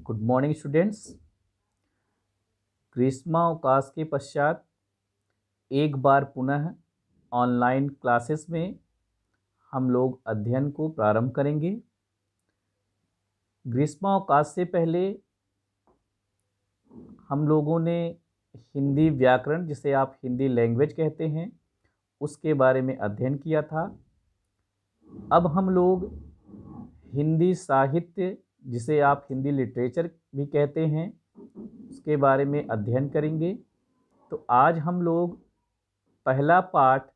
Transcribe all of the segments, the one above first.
Good morning students. ग्रीष्मावकाश के पश्चात एक बार पुनः ऑनलाइन क्लासेस में हम लोग अध्ययन को प्रारंभ करेंगे। ग्रीष्मावकाश से पहले हम लोगों ने हिंदी व्याकरण, जिसे आप हिंदी लैंग्वेज कहते हैं, उसके बारे में अध्ययन किया था। अब हम लोग हिंदी साहित्य, जिसे आप हिंदी लिटरेचर भी कहते हैं, उसके बारे में अध्ययन करेंगे। तो आज हम लोग पहला पाठ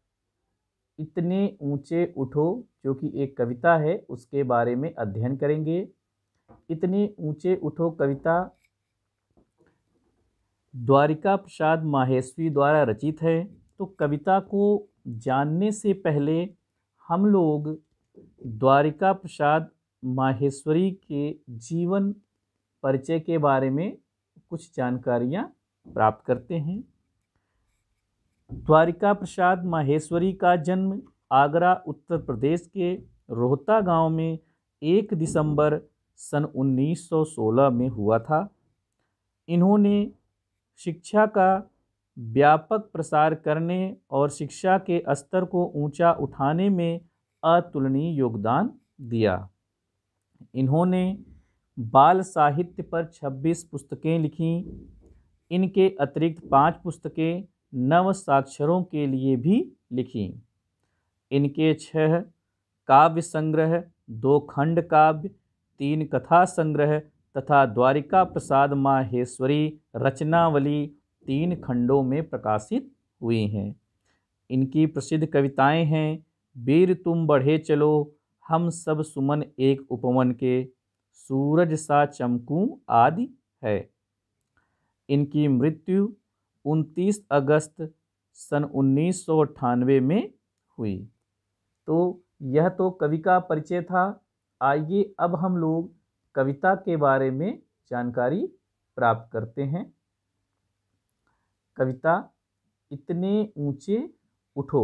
इतने ऊंचे उठो, जो कि एक कविता है, उसके बारे में अध्ययन करेंगे। इतने ऊंचे उठो कविता द्वारिका प्रसाद माहेश्वरी द्वारा रचित है। तो कविता को जानने से पहले हम लोग द्वारिका प्रसाद माहेश्वरी के जीवन परिचय के बारे में कुछ जानकारियां प्राप्त करते हैं। द्वारिका प्रसाद माहेश्वरी का जन्म आगरा उत्तर प्रदेश के रोहता गांव में 1 दिसंबर सन 1916 में हुआ था। इन्होंने शिक्षा का व्यापक प्रसार करने और शिक्षा के स्तर को ऊंचा उठाने में अतुलनीय योगदान दिया। इन्होंने बाल साहित्य पर 26 पुस्तकें लिखीं। इनके अतिरिक्त 5 पुस्तकें नव साक्षरों के लिए भी लिखीं। इनके 6 काव्य संग्रह, 2 खंड काव्य, 3 कथा संग्रह तथा द्वारिका प्रसाद माहेश्वरी रचनावली 3 खंडों में प्रकाशित हुई हैं। इनकी प्रसिद्ध कविताएं हैं वीर तुम बढ़े चलो, हम सब सुमन एक उपवन के, सूरज सा चमकूं आदि है। इनकी मृत्यु 29 अगस्त सन 1998 में हुई। तो यह तो कवि का परिचय था। आइए अब हम लोग कविता के बारे में जानकारी प्राप्त करते हैं। कविता इतने ऊंचे उठो।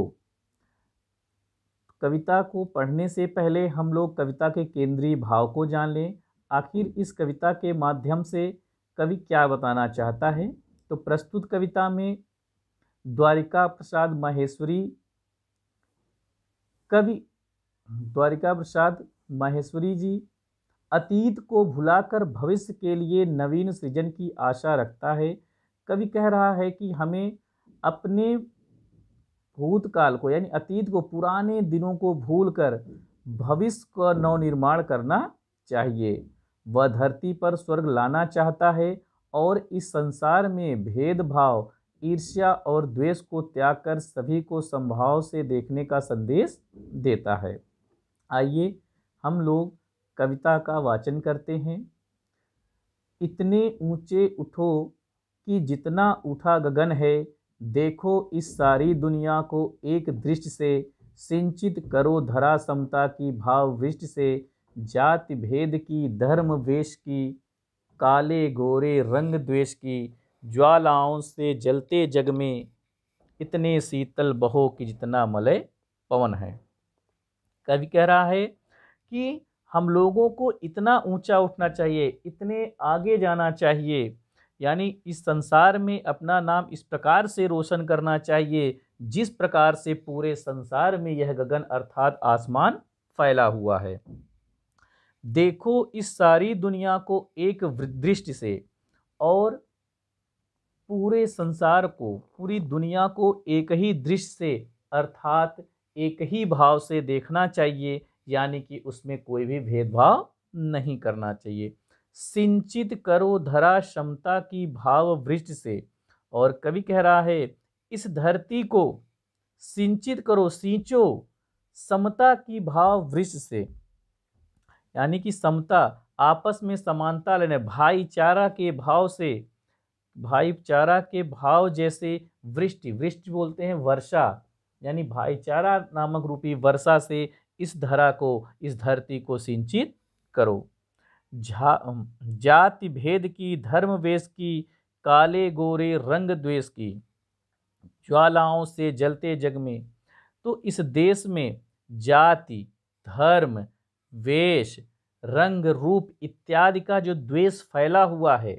कविता को पढ़ने से पहले हम लोग कविता के केंद्रीय भाव को जान लें। आखिर इस कविता के माध्यम से कवि क्या बताना चाहता है। तो प्रस्तुत कविता में द्वारिका प्रसाद माहेश्वरी कवि द्वारिका प्रसाद माहेश्वरी जी अतीत को भुलाकर भविष्य के लिए नवीन सृजन की आशा रखता है। कवि कह रहा है कि हमें अपने भूतकाल को, यानी अतीत को, पुराने दिनों को भूलकर भविष्य का नवनिर्माण करना चाहिए। वह धरती पर स्वर्ग लाना चाहता है और इस संसार में भेदभाव, ईर्ष्या और द्वेष को त्याग कर सभी को समभाव से देखने का संदेश देता है। आइए हम लोग कविता का वाचन करते हैं। इतने ऊंचे उठो कि जितना उठा गगन है, देखो इस सारी दुनिया को एक दृष्टि से, सिंचित करो धरा समता की भाव वृष्टि से, जाति भेद की, धर्म वेश की, काले गोरे रंग द्वेष की, ज्वालाओं से जलते जग में, इतने शीतल बहो कि जितना मलय पवन है। कवि कह रहा है कि हम लोगों को इतना ऊंचा उठना चाहिए, इतने आगे जाना चाहिए, यानी इस संसार में अपना नाम इस प्रकार से रोशन करना चाहिए जिस प्रकार से पूरे संसार में यह गगन अर्थात आसमान फैला हुआ है। देखो इस सारी दुनिया को एक दृष्टि से, और पूरे संसार को, पूरी दुनिया को एक ही दृष्टि से अर्थात एक ही भाव से देखना चाहिए, यानी कि उसमें कोई भी भेदभाव नहीं करना चाहिए। सिंचित करो धरा क्षमता की भाव वृष्टि से। और कवि कह रहा है इस धरती को सिंचित करो, सींचो समता की भाव वृष्टि से, यानी कि समता, आपस में समानता लेने, भाईचारा के भाव से, भाईचारा के भाव जैसे वृष्टि, वृष्टि बोलते हैं वर्षा, यानी भाईचारा नामक रूपी वर्षा से इस धरा को, इस धरती को सिंचित करो। जाति भेद की, धर्म वेश की, काले गोरे रंग द्वेष की, ज्वालाओं से जलते जग में। तो इस देश में जाति, धर्म, वेश, रंग रूप इत्यादि का जो द्वेष फैला हुआ है,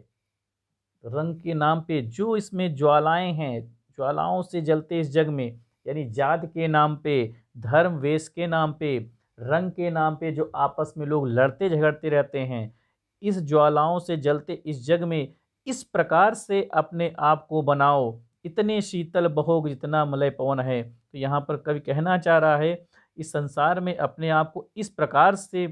रंग के नाम पे जो इसमें ज्वालाएं हैं, ज्वालाओं से जलते इस जग में, यानी जात के नाम पे, धर्म वेश के नाम पे, रंग के नाम पे जो आपस में लोग लड़ते झगड़ते रहते हैं, इस ज्वालाओं से जलते इस जग में इस प्रकार से अपने आप को बनाओ, इतने शीतल बहोग जितना मलय पवन है। तो यहाँ पर कवि कहना चाह रहा है इस संसार में अपने आप को इस प्रकार से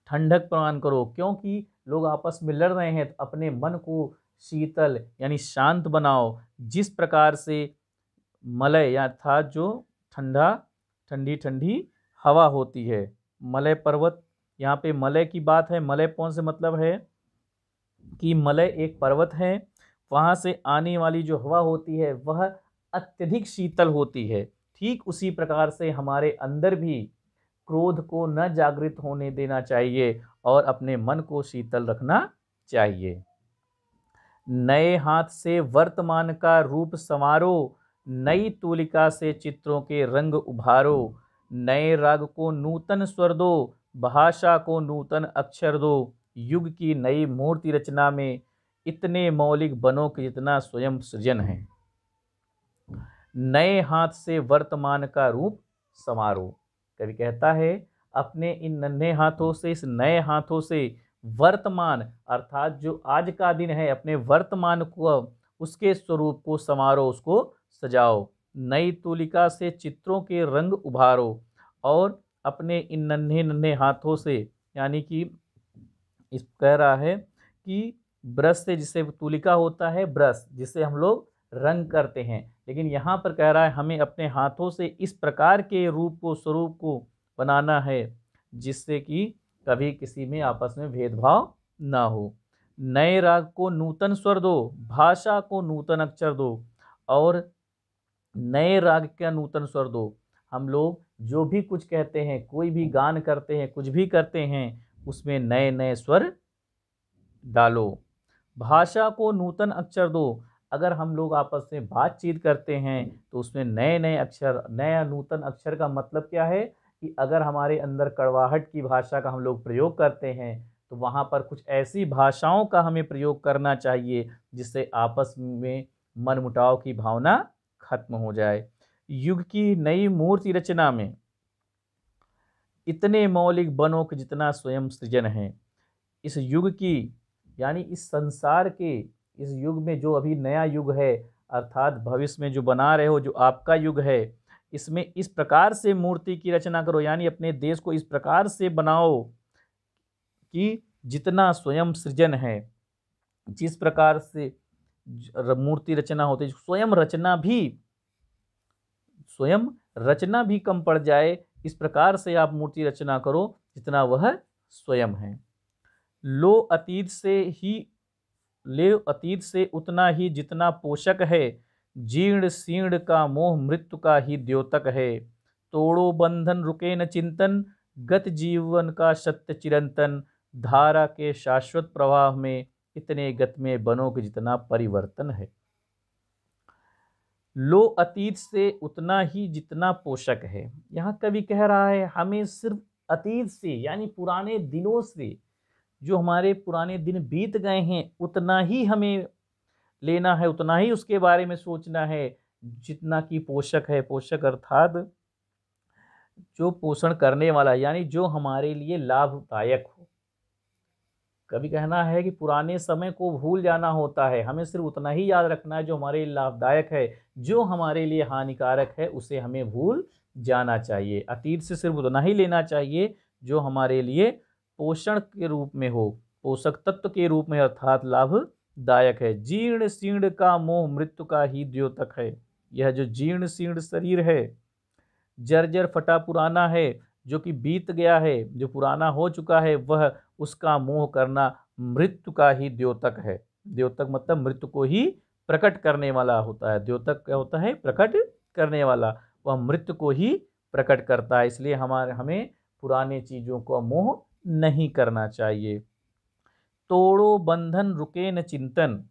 ठंडक प्रदान करो, क्योंकि लोग आपस में लड़ रहे हैं, तो अपने मन को शीतल यानी शांत बनाओ। जिस प्रकार से मलय या था जो ठंडा ठंडी ठंडी हवा होती है, मलय पर्वत, यहाँ पे मलय की बात है। मलय कौन से मतलब है कि मलय एक पर्वत है, वहाँ से आने वाली जो हवा होती है वह अत्यधिक शीतल होती है। ठीक उसी प्रकार से हमारे अंदर भी क्रोध को न जागृत होने देना चाहिए और अपने मन को शीतल रखना चाहिए। नए हाथ से वर्तमान का रूप संवारो, नई तूलिका से चित्रों के रंग उभारो, नए राग को नूतन स्वर दो, भाषा को नूतन अक्षर दो, युग की नई मूर्ति रचना में इतने मौलिक बनो कि जितना स्वयं सृजन है। नए हाथ से वर्तमान का रूप संवारो, कवि कहता है अपने इन नन्हे हाथों से, इस नए हाथों से वर्तमान अर्थात जो आज का दिन है, अपने वर्तमान को, उसके स्वरूप को संवारो, उसको सजाओ। नई तूलिका से चित्रों के रंग उभारो, और अपने इन नन्हे नन्हे हाथों से, यानी कि इस कह रहा है कि ब्रश से, जिसे तूलिका होता है ब्रश जिससे हम लोग रंग करते हैं, लेकिन यहाँ पर कह रहा है हमें अपने हाथों से इस प्रकार के रूप को, स्वरूप को बनाना है जिससे कि कभी किसी में आपस में भेदभाव ना हो। नए राग को नूतन स्वर दो, भाषा को नूतन अक्षर दो, और नए राग का नूतन स्वर दो। हम लोग जो भी कुछ कहते हैं, कोई भी गान करते हैं, कुछ भी करते हैं, उसमें नए नए स्वर डालो। भाषा को नूतन अक्षर दो, अगर हम लोग आपस में बातचीत करते हैं तो उसमें नए नए अक्षर, नया नूतन अक्षर का मतलब क्या है कि अगर हमारे अंदर कड़वाहट की भाषा का हम लोग प्रयोग करते हैं तो वहाँ पर कुछ ऐसी भाषाओं का हमें प्रयोग करना चाहिए जिससे आपस में मनमुटाव की भावना खत्म हो जाए। युग की नई मूर्ति रचना में इतने मौलिक बनो कि जितना स्वयं सृजन है। इस युग की, यानी इस संसार के, इस युग में जो अभी नया युग है, अर्थात भविष्य में जो बना रहे हो, जो आपका युग है, इसमें इस प्रकार से मूर्ति की रचना करो, यानी अपने देश को इस प्रकार से बनाओ कि जितना स्वयं सृजन है। जिस प्रकार से मूर्ति रचना होती है, स्वयं रचना भी कम पड़ जाए, इस प्रकार से आप मूर्ति रचना करो जितना वह स्वयं है। लो अतीत से उतना ही जितना पोषक है, जीर्ण शीर्ण का मोह मृत्यु का ही द्योतक है। तोड़ो बंधन रुके न चिंतन, गत जीवन का सत्य चिरंतन, धारा के शाश्वत प्रवाह में इतने गत में बनो कि जितना परिवर्तन है। लो अतीत से उतना ही जितना पोषक है, यहाँ कवि कह रहा है हमें सिर्फ अतीत से, यानी पुराने दिनों से, जो हमारे पुराने दिन बीत गए हैं, उतना ही हमें लेना है, उतना ही उसके बारे में सोचना है जितना कि पोषक है। पोषक अर्थात जो पोषण करने वाला, यानी जो हमारे लिए लाभदायक हो। कभी कहना है कि पुराने समय को भूल जाना होता है, हमें सिर्फ उतना ही याद रखना है जो हमारे लिए लाभदायक है, जो हमारे लिए हानिकारक है उसे हमें भूल जाना चाहिए। अतीत से सिर्फ उतना ही लेना चाहिए जो हमारे लिए पोषण के रूप में हो, पोषक तत्व के रूप में, अर्थात लाभदायक है। जीर्ण शीर्ण का मोह मृत्यु का ही द्योतक है। यह जो जीर्ण शीर्ण शरीर है, जर्जर फटा पुराना है, जो कि बीत गया है, जो पुराना हो चुका है, वह उसका मोह करना मृत्यु का ही द्योतक है। द्योतक मतलब मृत्यु को ही प्रकट करने वाला होता है। द्योतक क्या होता है? प्रकट करने वाला। वह मृत्यु को ही प्रकट करता है, इसलिए हमें पुराने चीज़ों को मोह नहीं करना चाहिए। तोड़ो बंधन रुके न चिंतन,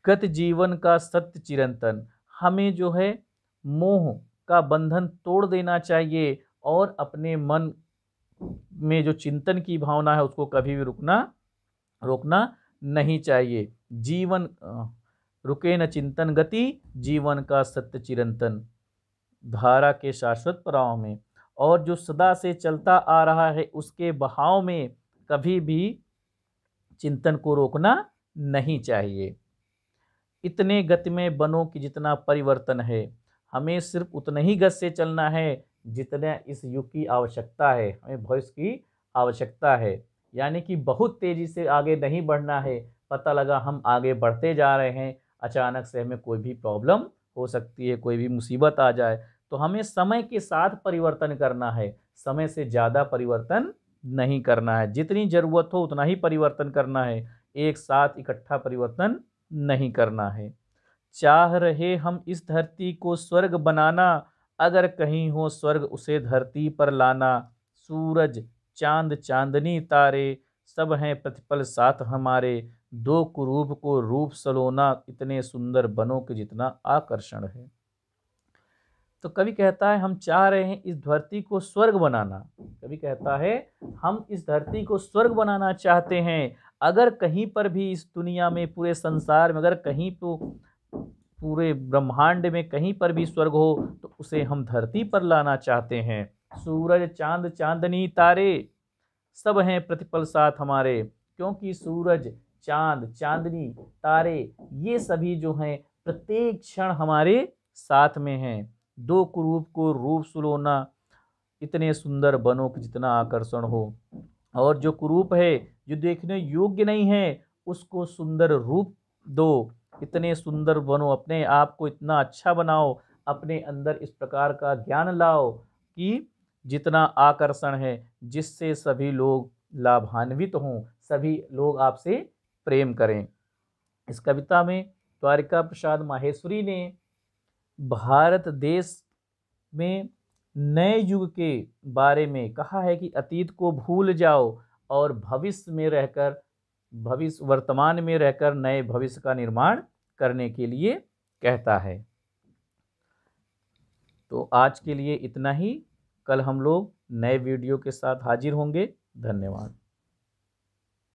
गत जीवन का सत्य चिरंतन। हमें जो है मोह का बंधन तोड़ देना चाहिए और अपने मन में जो चिंतन की भावना है उसको कभी भी रोकना नहीं चाहिए। जीवन रुके न चिंतन गति, जीवन का सत्य चिरंतन, धारा के शाश्वत प्रवाह में। और जो सदा से चलता आ रहा है उसके बहाव में कभी भी चिंतन को रोकना नहीं चाहिए। इतने गति में बनो कि जितना परिवर्तन है, हमें सिर्फ उतना ही गति से चलना है जितना इस युग की आवश्यकता है, हमें भविष्य की आवश्यकता है। यानी कि बहुत तेजी से आगे नहीं बढ़ना है। पता लगा हम आगे बढ़ते जा रहे हैं, अचानक से हमें कोई भी प्रॉब्लम हो सकती है, कोई भी मुसीबत आ जाए, तो हमें समय के साथ परिवर्तन करना है, समय से ज़्यादा परिवर्तन नहीं करना है। जितनी ज़रूरत हो उतना ही परिवर्तन करना है, एक साथ इकट्ठा परिवर्तन नहीं करना है। चाह रहे हम इस धरती को स्वर्ग बनाना, अगर कहीं हो स्वर्ग उसे धरती पर लाना। सूरज चांद चांदनी तारे, सब हैं प्रतिपल साथ हमारे। दो कुरूप को रूप सलोना, इतने सुंदर बनो कि जितना आकर्षण है। तो कवि कहता है हम चाह रहे हैं इस धरती को स्वर्ग बनाना। कवि कहता है हम इस धरती को स्वर्ग बनाना चाहते हैं। अगर कहीं पर भी इस दुनिया में, पूरे संसार में, अगर कहीं तो पूरे ब्रह्मांड में कहीं पर भी स्वर्ग हो तो उसे हम धरती पर लाना चाहते हैं। सूरज चांद चांदनी तारे, सब हैं प्रतिपल साथ हमारे। क्योंकि सूरज चांद चांदनी तारे ये सभी जो हैं प्रत्येक क्षण हमारे साथ में हैं। दो कुरूप को रूप सुलोना, इतने सुंदर बनो कि जितना आकर्षण हो। और जो कुरूप है, जो देखने योग्य नहीं है, उसको सुंदर रूप दो, इतने सुंदर बनो, अपने आप को इतना अच्छा बनाओ, अपने अंदर इस प्रकार का ज्ञान लाओ कि जितना आकर्षण है, जिससे सभी लोग लाभान्वित हों, सभी लोग आपसे प्रेम करें। इस कविता में द्वारिका प्रसाद माहेश्वरी ने भारत देश में नए युग के बारे में कहा है कि अतीत को भूल जाओ और वर्तमान में रहकर नए भविष्य का निर्माण करने के लिए कहता है। तो आज के लिए इतना ही। कल हम लोग नए वीडियो के साथ हाजिर होंगे। धन्यवाद।